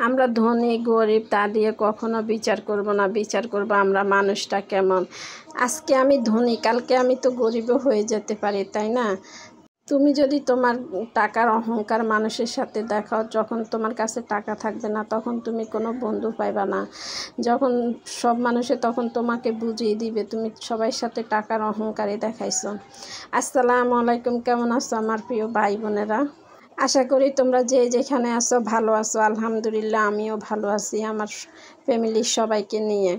আমরা ধনী গরিব তা দিয়ে কখনো বিচার করব না, বিচার করব আমরা মানুষটা কেমন। আজকে আমি ধনী, কালকে আমি তো গরিবও হয়ে যেতে পারি, তাই না? তুমি যদি তোমার টাকার অহংকার মানুষের সাথে দেখাও, যখন তোমার কাছে টাকা থাকবে না তখন তুমি কোনো বন্ধু পাইবা না। যখন সব মানুষে তখন তোমাকে বুঝিয়ে দিবে তুমি সবার সাথে টাকার অহংকারই দেখাইছো। আসসালামু আলাইকুম, কেমন আছো আমার প্রিয় ভাই বোনেরা? আশা করি তোমরা যে যেখানে আছো ভালো আছো। আলহামদুলিল্লাহ আমিও ভালো আছি আমার ফ্যামিলির সবাইকে নিয়ে।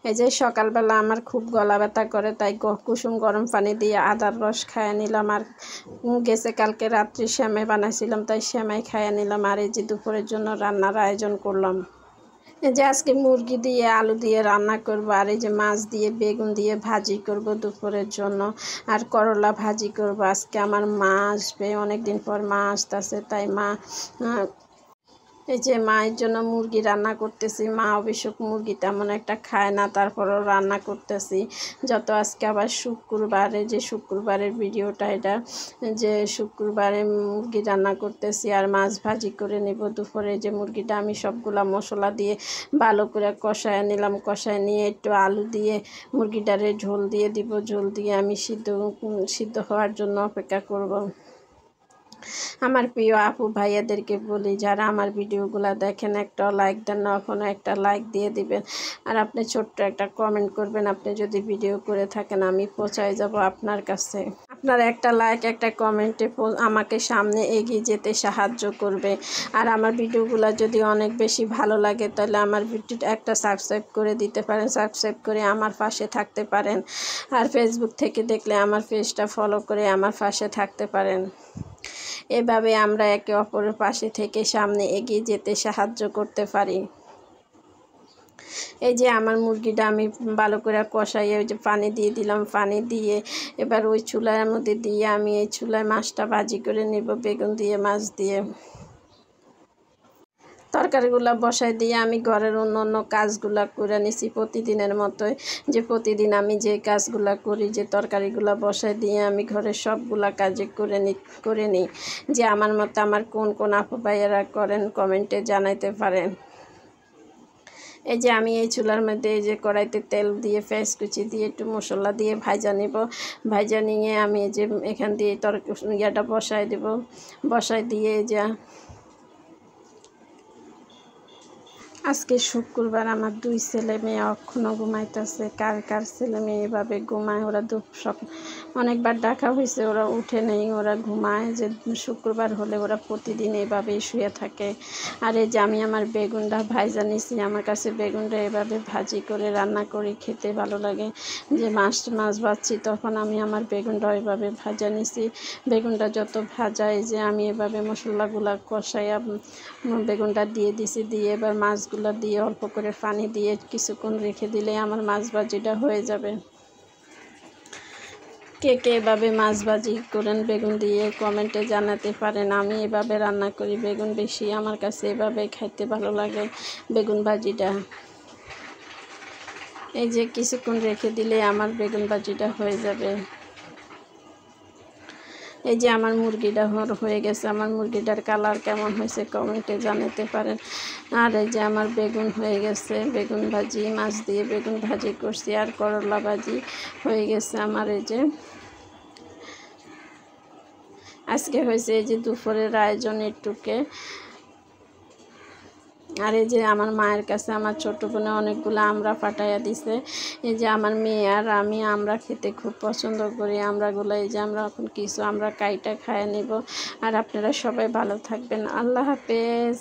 এই যে সকালবেলা আমার খুব গলা ব্যথা করে, তাই কুসুম গরম পানি দিয়ে আদার রস খাইয়ে নিলাম। আর গেছে কালকে রাত্রি সেমাই বানাইছিলাম, তাই সেমাই খাইয়ে নিলাম। আর এই যে দুপুরের জন্য রান্নার আয়োজন করলাম। এই যে আজকে মুরগি দিয়ে আলু দিয়ে রান্না করব, আর এই যে মাছ দিয়ে বেগুন দিয়ে ভাজি করব দুপুরের জন্য, আর করলা ভাজি করব। আজকে আমার মা আসবে, অনেক দিন পর মা আসতেছে, তাই মা এই যে মায়ের জন্য মুরগি রান্না করতেছি। মা অবশ্য মুরগি তেমন একটা খায় না, তারপরেও রান্না করতেছি। যত আজকে আবার শুক্রবারে, যে শুক্রবারের ভিডিওটা এটা, যে শুক্রবারে মুরগি রান্না করতেছি আর মাছ ভাজি করে নেব দুপুরে। যে মুরগিটা আমি সবগুলা মশলা দিয়ে ভালো করে কষায় নিলাম, কষায় নিয়ে একটু আলু দিয়ে মুরগিটারে ঝোল দিয়ে দিব। ঝোল দিয়ে আমি সিদ্ধ হওয়ার জন্য অপেক্ষা করব। আমার প্রিয় আপু ভাইয়াদেরকে বলি, যারা আমার ভিডিওগুলো দেখেন একটা লাইক দেন না, এখনও একটা লাইক দিয়ে দিবেন। আর আপনি ছোট্ট একটা কমেন্ট করবেন। আপনি যদি ভিডিও করে থাকেন আমি পৌঁছায় যাব আপনার কাছে। আপনার একটা লাইক একটা কমেন্টে আমাকে সামনে এগিয়ে যেতে সাহায্য করবে। আর আমার ভিডিওগুলো যদি অনেক বেশি ভালো লাগে তাহলে আমার ভিডিওটা একটা সাবস্ক্রাইব করে দিতে পারেন, সাবস্ক্রাইব করে আমার পাশে থাকতে পারেন। আর ফেসবুক থেকে দেখলে আমার পেজটা ফলো করে আমার পাশে থাকতে পারেন। এভাবে আমরা একে অপরের পাশে থেকে সামনে এগিয়ে যেতে সাহায্য করতে পারি। এই যে আমার মুরগিটা আমি ভালো করে কষাইয়ে ওই যে পানি দিয়ে দিলাম। পানি দিয়ে এবার ওই চুলার মধ্যে দিয়ে আমি এই চুলায় মাছটা ভাজি করে নেব, বেগুন দিয়ে মাছ দিয়ে। তরকারিগুলো বসাই দিয়ে আমি ঘরের অন্য কাজগুলো করে নিছি প্রতিদিনের মতোই। যে প্রতিদিন আমি যে কাজগুলো করি, যে তরকারিগুলো বসাই দিয়ে আমি ঘরের সবগুলা কাজে করে নিই। যে আমার মতো আমার কোন আপু ভাইয়েরা করেন কমেন্টে জানাইতে পারেন। এই যে আমি এই চুলার মধ্যে এই যে কড়াইতে তেল দিয়ে পেঁয়াজ কুচি দিয়ে একটু মশলা দিয়ে ভাজা নেব। ভাজা নিয়ে আমি এই যে এখান দিয়ে ইয়াটা বসাই দেব। বসাই দিয়ে যা আজকে শুক্রবার, আমার 2 ছেলে মেয়ে এখনও ঘুমাইতেছে। কার ছেলে মেয়ে এভাবে ঘুমায়? ওরা অনেকবার ডাকা হয়েছে, ওরা উঠে নেই, ওরা ঘুমায়। যে শুক্রবার হলে ওরা প্রতিদিন এভাবেই শুয়ে থাকে। আর এই যে আমি আমার বেগুনটা ভাজা নিছি। আমার কাছে বেগুনটা এভাবে ভাজি করে রান্না করি, খেতে ভালো লাগে। যে মাছ ভাজছি তখন আমি আমার বেগুনটা এভাবে ভাজা নিছি। বেগুনটা যত ভাজা, এই যে আমি এভাবে মশলাগুলা কষাইয়া বেগুনটা দিয়ে দিছি। দিয়ে এবার মাছগুলো দিয়ে অল্প করে পানি দিয়ে কিছুক্ষণ রেখে দিলে আমার মাছ ভাজিটা হয়ে যাবে। কে এভাবে মাছ ভাজি করেন বেগুন দিয়ে কমেন্টে জানাতে পারেন। আমি এভাবে রান্না করি বেগুন বেশি, আমার কাছে এভাবে খাইতে ভালো লাগে বেগুন ভাজিটা। এই যে কিছুক্ষণ রেখে দিলে আমার বেগুন ভাজিটা হয়ে যাবে। এই যে আমার মুরগিটা হয়ে গেছে। আমার মুরগিটার কালার কেমন হয়েছে কমেন্টে জানাতে পারেন। আর এই যে আমার বেগুন হয়ে গেছে, বেগুন ভাজি মাছ দিয়ে বেগুন ভাজি করছি, আর করলা ভাজি হয়ে গেছে আমার। এই যে আজকে হয়েছে এই যে দুপুরের আয়োজন একটুকে। আর এই যে আমার মায়ের কাছে আমার ছোট বোনে অনেকগুলো আমরা পাঠাইয়া দিছে। এই যে আমার মেয়ে আর আমি আমরা খেতে খুব পছন্দ করি আমরাগুলো। এই যে আমরা এখন কিছু আমরা কাইটা খাইয়ে নেব। আর আপনারা সবাই ভালো থাকবেন। আল্লাহ হাফেজ।